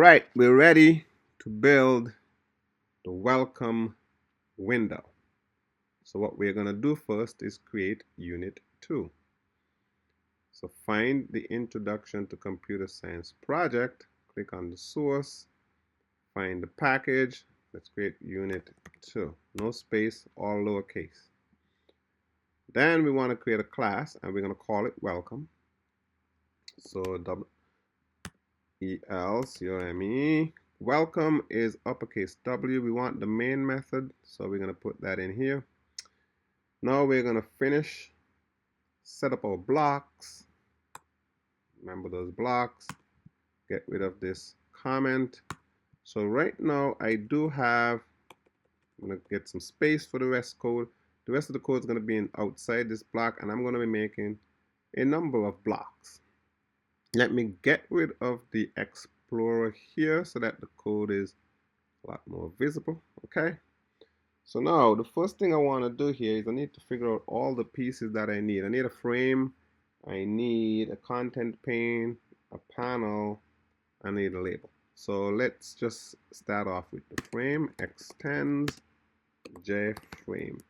right, we're ready to build the welcome window. So what we're going to do first is create Unit 2. So find the Introduction to Computer Science project, click on the source, find the package. Let's create Unit 2. No space, all lowercase. Then we want to create a class and we're going to call it welcome. So WELCOME. Welcome is uppercase W. We want the main method, so we're going to put that in here. Now we're going to finish, set up our blocks. Remember those blocks. Get rid of this comment. So right now I do have, I'm going to get some space for the rest code. The rest of the code is going to be outside this block, and I'm going to be making a number of blocks. Let me get rid of the Explorer here so that the code is a lot more visible. Okay. So now the first thing I want to do here is I need to figure out all the pieces that I need. I need a frame, I need a content pane, a panel, I need a label. So let's just start off with the frame. Extends JFrame.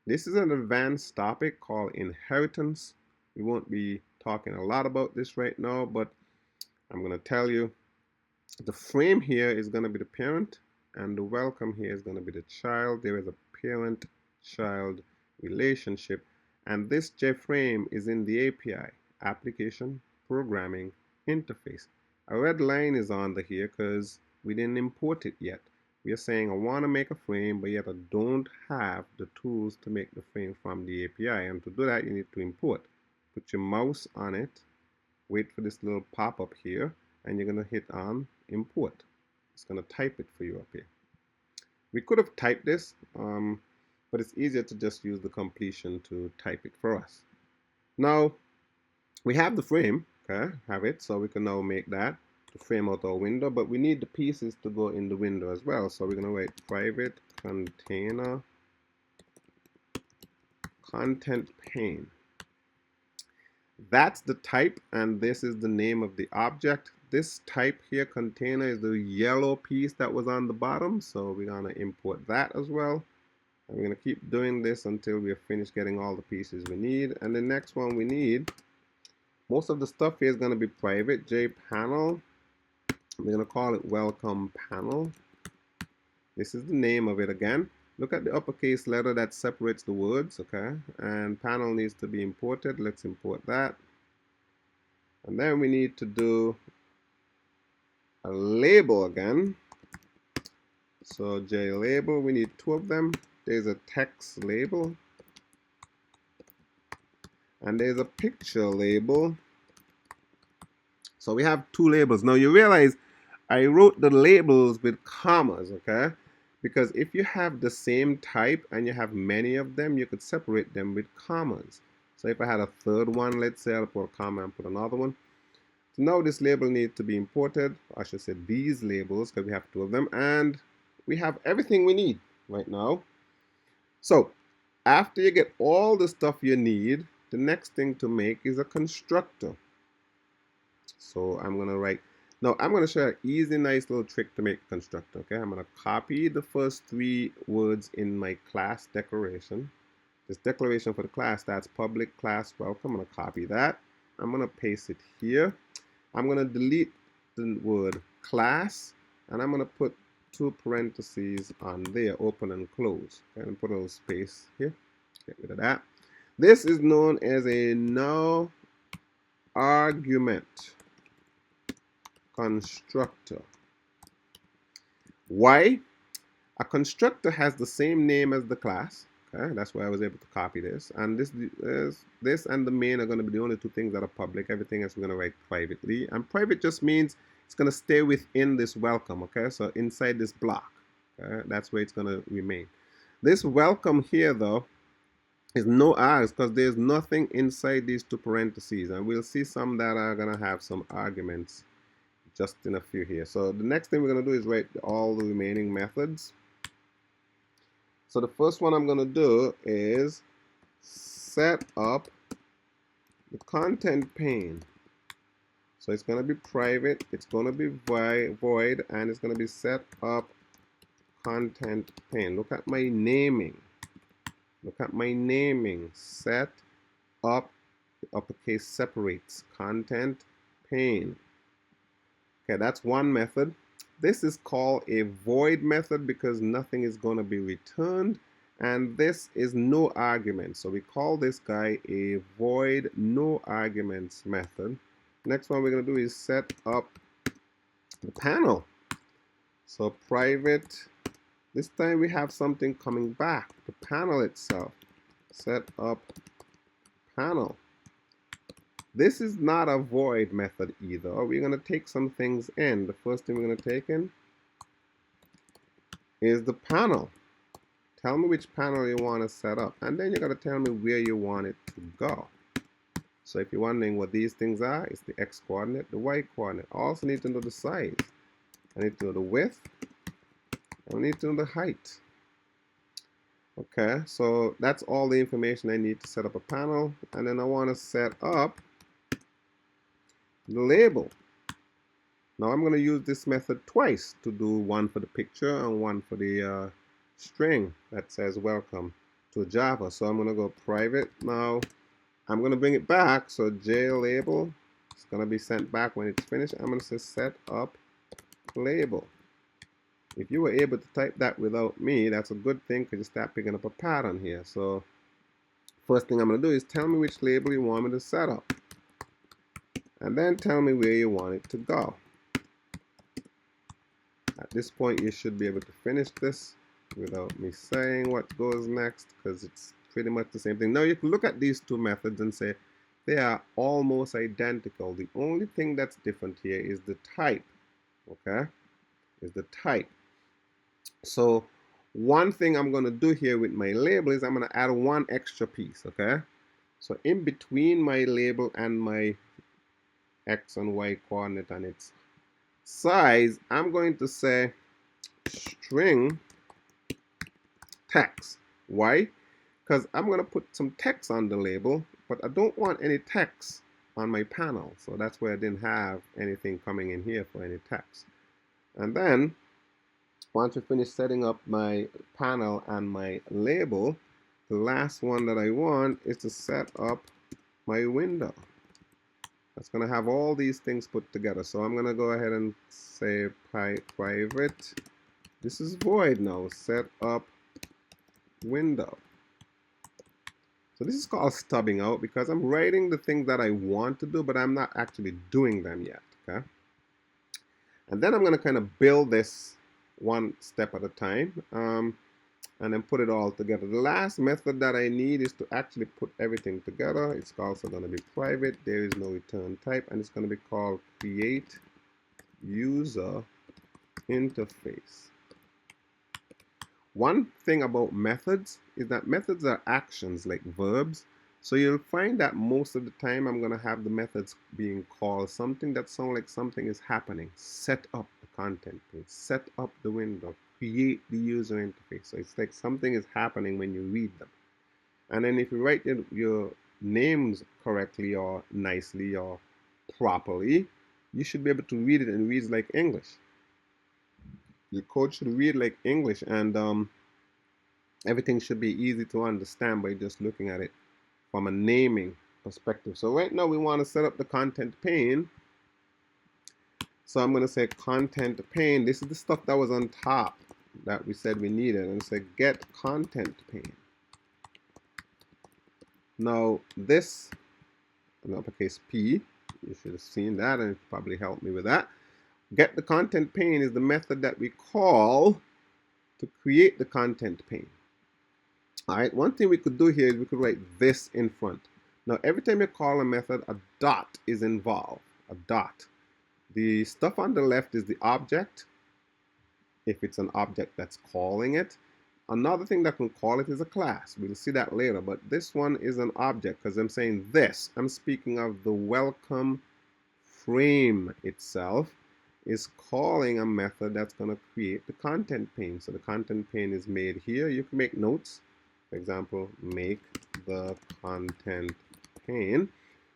This is an advanced topic called inheritance. We won't be talking a lot about this right now, but I'm going to tell you the frame here is going to be the parent and the welcome here is going to be the child. There is a parent-child relationship, and this JFrame is in the API, Application Programming Interface. A red line is on the here because we didn't import it yet. We are saying I want to make a frame, but yet I don't have the tools to make the frame from the API, and to do that you need to import. Put your mouse on it, wait for this little pop-up here, and you're going to hit on import. It's going to type it for you up here. We could have typed this, but it's easier to just use the completion to type it for us. Now, we have the frame, okay, have it, so we can now make that to frame out our window, but we need the pieces to go in the window as well. So we're going to write private container content pane. That's the type, and this is the name of the object. This type here, container, is the yellow piece that was on the bottom, so we're going to import that as well. And we're going to keep doing this until we have finished getting all the pieces we need. And the next one we need, most of the stuff here is going to be private. JPanel, we're going to call it welcome panel. This is the name of it again. Look at the uppercase letter that separates the words, okay? And panel needs to be imported. Let's import that. And then we need to do a label again. So JLabel, we need two of them. There's a text label. And there's a picture label. So we have two labels. Now you realize I wrote the labels with commas, okay? Because if you have the same type and you have many of them, you could separate them with commas. So if I had a third one, let's say I'll put a comma and put another one. So now this label needs to be imported. I should say these labels, because we have two of them, and we have everything we need right now. So after you get all the stuff you need, the next thing to make is a constructor. So I'm going to write, now I'm going to show you an easy, nice little trick to make a constructor. Okay, I'm going to copy the first three words in my class declaration. This declaration for the class, that's public class welcome. I'm going to copy that. I'm going to paste it here. I'm going to delete the word class, and I'm going to put two parentheses on there, open and close. Okay, and put a little space here. Get rid of that. This is known as a no argument constructor. Why? A constructor has the same name as the class. Okay, that's why I was able to copy this. And this and the main are going to be the only two things that are public. Everything else we're going to write privately. And private just means it's going to stay within this welcome. Okay, so inside this block. Okay, that's where it's going to remain. This welcome here, though, is no R's because there's nothing inside these two parentheses. And we'll see some that are going to have some arguments just in a few here. So the next thing we're going to do is write all the remaining methods. So the first one I'm going to do is set up the content pane. So it's going to be private, it's going to be void, and it's going to be set up content pane. Look at my naming. Look at my naming. Set up, uppercase separates, content pane. Okay, that's one method. This is called a void method because nothing is going to be returned, and this is no argument. So we call this guy a void no arguments method. Next one we're going to do is set up the panel. So private, this time we have something coming back, the panel itself. Set up panel. This is not a void method either. We're going to take some things in. The first thing we're going to take in is the panel. Tell me which panel you want to set up, and then you got to tell me where you want it to go. So if you're wondering what these things are, it's the x coordinate, the y coordinate. I also need to know the size. I need to know the width. I need to know the height. Okay, so that's all the information I need to set up a panel. And then I want to set up the label. Now I'm going to use this method twice to do one for the picture and one for the string that says welcome to Java. So I'm going to go private. Now I'm going to bring it back. So JLabel is going to be sent back when it's finished. I'm going to say set up label. If you were able to type that without me, that's a good thing because you start picking up a pattern here. So first thing I'm going to do is tell me which label you want me to set up. And then tell me where you want it to go. At this point, you should be able to finish this without me saying what goes next because it's pretty much the same thing. Now you can look at these two methods and say they are almost identical. The only thing that's different here is the type. Okay? Is the type. So one thing I'm going to do here with my label is I'm going to add one extra piece. Okay? So in between my label and my x and y coordinate and its size, I'm going to say string text. Why? Because I'm going to put some text on the label, but I don't want any text on my panel. So that's where I didn't have anything coming in here for any text. And then once we finish setting up my panel and my label, the last one that I want is to set up my window. That's going to have all these things put together. So I'm going to go ahead and say private. This is void now. Set up window. So this is called stubbing out because I'm writing the things that I want to do, but I'm not actually doing them yet. Okay. And then I'm going to kind of build this one step at a time. And then put it all together. The last method that I need is to actually put everything together. It's also going to be private. There is no return type, and it's going to be called create user interface. One thing about methods is that methods are actions like verbs. So you'll find that most of the time I'm going to have the methods being called something that sounds like something is happening. Set up the content page, set up the window, create the user interface. So it's like something is happening when you read them. And then if you write your names correctly or nicely or properly, you should be able to read it and read like English. Your code should read like English, and everything should be easy to understand by just looking at it from a naming perspective. So right now we want to set up the content pane. So I'm going to say content pane. This is the stuff that was on top that we said we needed. And say get content pane. Now this, in uppercase P, you should have seen that and it probably helped me with that. Get the content pane is the method that we call to create the content pane. All right, one thing we could do here is we could write this in front. Now, every time you call a method, a dot is involved, a dot. The stuff on the left is the object, if it's an object that's calling it. Another thing that can call it is a class. We'll see that later, but this one is an object because I'm saying this. I'm speaking of the welcome frame itself is calling a method that's going to create the content pane. So the content pane is made here. You can make notes. For example, make the content pane.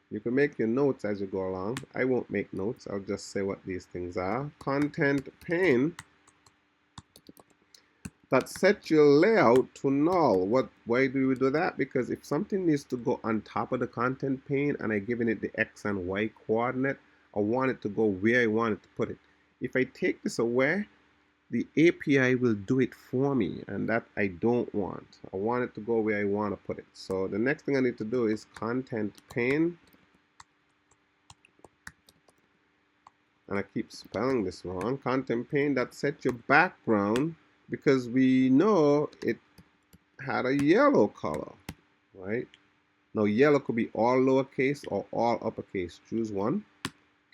You can make your notes as you go along. I won't make notes. I'll just say what these things are. Content pane that sets your layout to null. Why do we do that? Because if something needs to go on top of the content pane and I'm giving it the X and Y coordinate, I want it to go where I want it to put it. If I take this away, the API will do it for me, and that I don't want. I want it to go where I want to put it. So the next thing I need to do is content pane, and I keep spelling this wrong, content pane that sets your background, because we know it had a yellow color, right? Now yellow could be all lowercase or all uppercase. Choose one.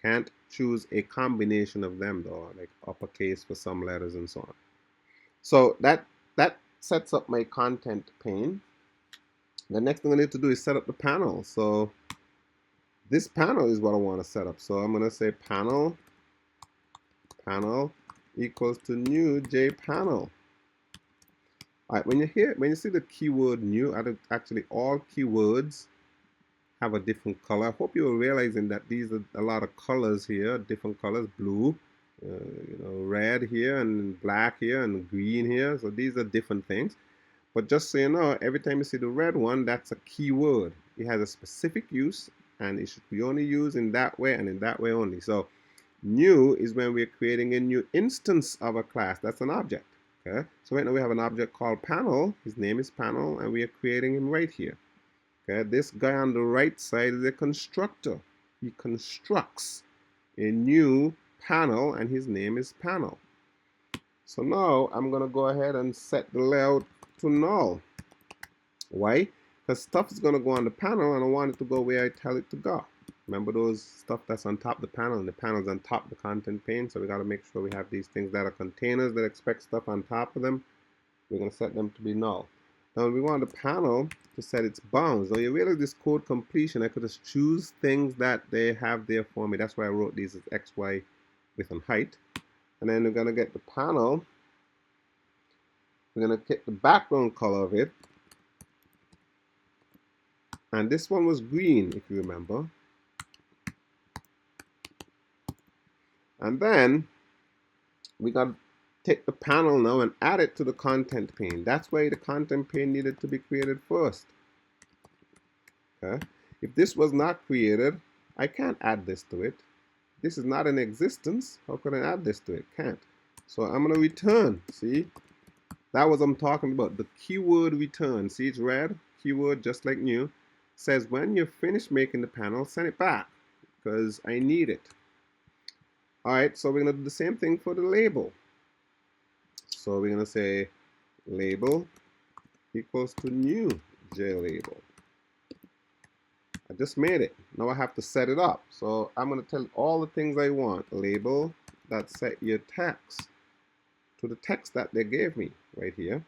Can't choose a combination of them though, like uppercase for some letters and so on. So that sets up my content pane. The next thing I need to do is set up the panel. So this panel is what I want to set up. So I'm going to say panel equals to new jpanel. All right, when you see the keyword new, actually all keywords have a different color. I hope you're realizing that these are a lot of colors here, different colors, blue, red here and black here and green here. So these are different things. But just so you know, every time you see the red one, that's a keyword. It has a specific use, and it should be only used in that way and in that way only. So new is when we're creating a new instance of a class. That's an object. Okay. So right now we have an object called panel. His name is panel, and we are creating him right here. Okay. This guy on the right side is a constructor. He constructs a new panel, and his name is panel. So now I'm going to go ahead and set the layout to null. Why? Because stuff is going to go on the panel, and I want it to go where I tell it to go. Remember those stuff that's on top of the panel, and the panel's on top of the content pane. So we got to make sure we have these things that are containers that expect stuff on top of them. We're going to set them to be null. Now we want the panel to set its bounds. Now you realize this code completion, I could just choose things that they have there for me. That's why I wrote these as X, Y, width, and height. And then we're going to get the panel. We're going to get the background color of it. And this one was green, if you remember. And then we got to take the panel now and add it to the content pane. That's why the content pane needed to be created first. Okay? If this was not created, I can't add this to it. This is not in existence. How can I add this to it? Can't. So I'm going to return. See? That was what I'm talking about. The keyword return. See, it's red. Keyword just like new. Says when you're finished making the panel, send it back because I need it. Alright, so we're going to do the same thing for the label. So we're going to say label equals to new JLabel. I just made it. Now I have to set it up. So I'm going to tell all the things I want. Label that set your text to the text that they gave me right here.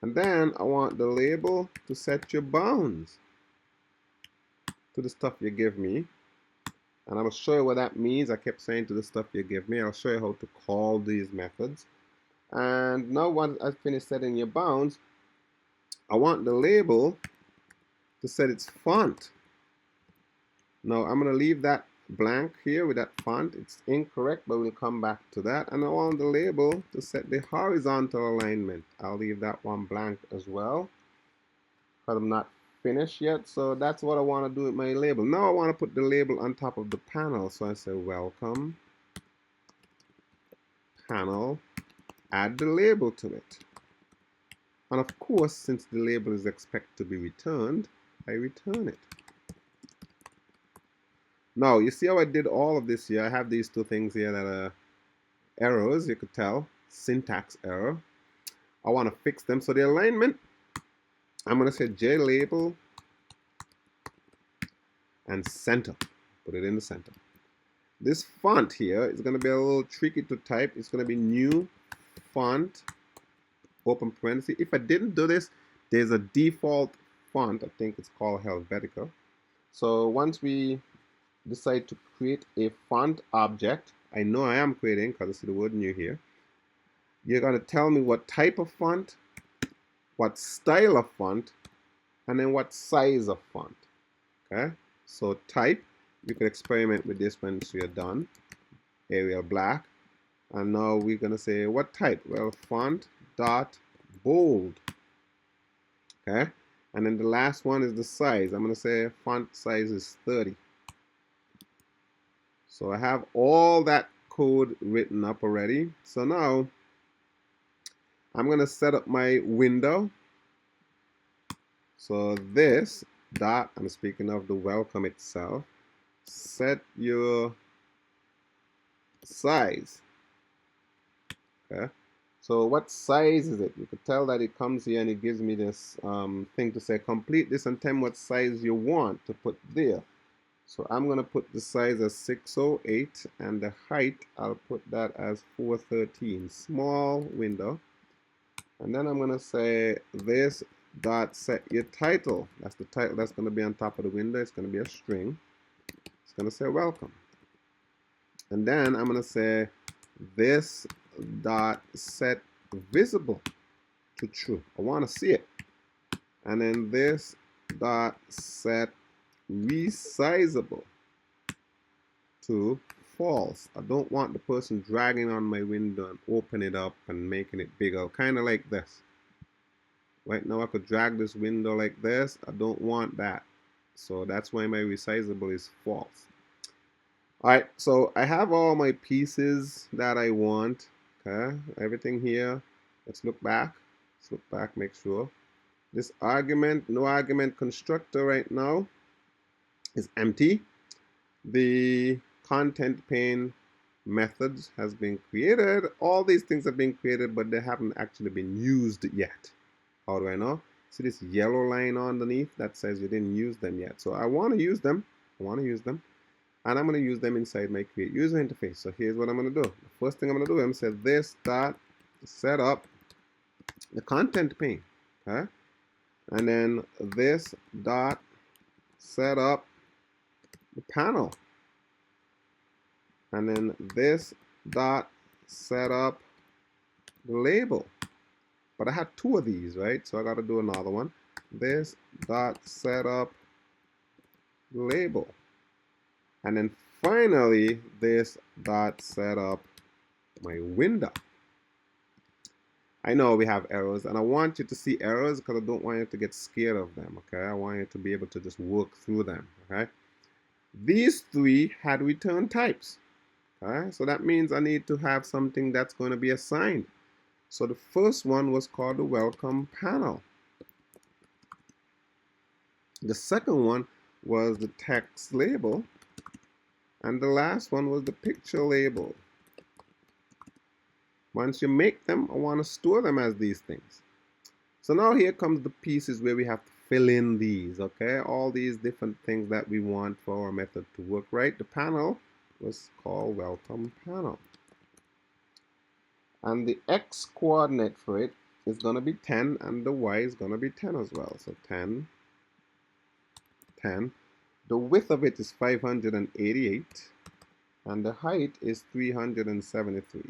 And then I want the label to set your bounds to the stuff you give me. And I will show you what that means. I kept saying to the stuff you give me. I'll show you how to call these methods. And now once I finish setting your bounds, I want the label to set its font. Now I'm going to leave that blank here with that font. It's incorrect, but we'll come back to that. And I want the label to set the horizontal alignment. I'll leave that one blank as well, because I'm not finished yet. So that's what I want to do with my label. Now I want to put the label on top of the panel. So I say welcome panel, add the label to it. And of course, since the label is expected to be returned, I return it. Now, you see how I did all of this here? I have these two things here that are errors, you could tell, syntax error. I want to fix them. So the alignment, I'm going to say JLabel and center. Put it in the center. This font here is going to be a little tricky to type. It's going to be new font, open parenthesis. If I didn't do this, there's a default font. I think it's called Helvetica. So once we decide to create a font object, I know I am creating because I see the word new here. You're going to tell me what type of font, what style of font, and then what size of font. Okay? So type, you could experiment with this once you're done. Arial black. And now we're going to say what type? Well, font dot bold. Okay. And then the last one is the size. I'm going to say font size is 30. So I have all that code written up already. So now I'm going to set up my window. So this dot, I'm speaking of the welcome itself, set your size. Okay. So what size is it? You could tell that it comes here and it gives me this thing to say complete this and tell me what size you want to put there. So I'm going to put the size as 608 and the height, I'll put that as 413. Small window. And then I'm going to say this dot set your title. That's the title that's going to be on top of the window. It's going to be a string. It's going to say welcome. And then I'm going to say this dot set visible to true. I want to see it. And then this dot set resizable to false. I don't want the person dragging on my window and open it up and making it bigger. Kind of like this. Right now I could drag this window like this. I don't want that. So that's why my resizable is false. Alright, so I have all my pieces that I want. Okay, everything here. Let's look back. Let's look back, make sure. This argument, no argument constructor right now is empty. The content pane methods has been created. All these things have been created, but they haven't actually been used yet. How do I know? See this yellow line underneath that says you didn't use them yet. So I want to use them. And I'm going to use them inside my create user interface. So here's what I'm going to do. The first thing I'm going to do, I'm going to say this dot set up the content pane. Okay? And then this dot set up the panel. And then this dot set up the label. But I had two of these, right? So I got to do another one. This dot set up the label. And then finally, this dot set up my window. I know we have errors, and I want you to see errors because I don't want you to get scared of them, okay? I want you to be able to just work through them, okay? These three had return types, okay? So that means I need to have something that's going to be assigned. So the first one was called the welcome panel. The second one was the text label. And the last one was the picture label. Once you make them, I want to store them as these things. So now here comes the pieces where we have to fill in these, okay? All these different things that we want for our method to work right. The panel was called welcome panel. And the x coordinate for it is going to be 10 and the y is going to be 10 as well. So 10, 10. The width of it is 588 and the height is 373.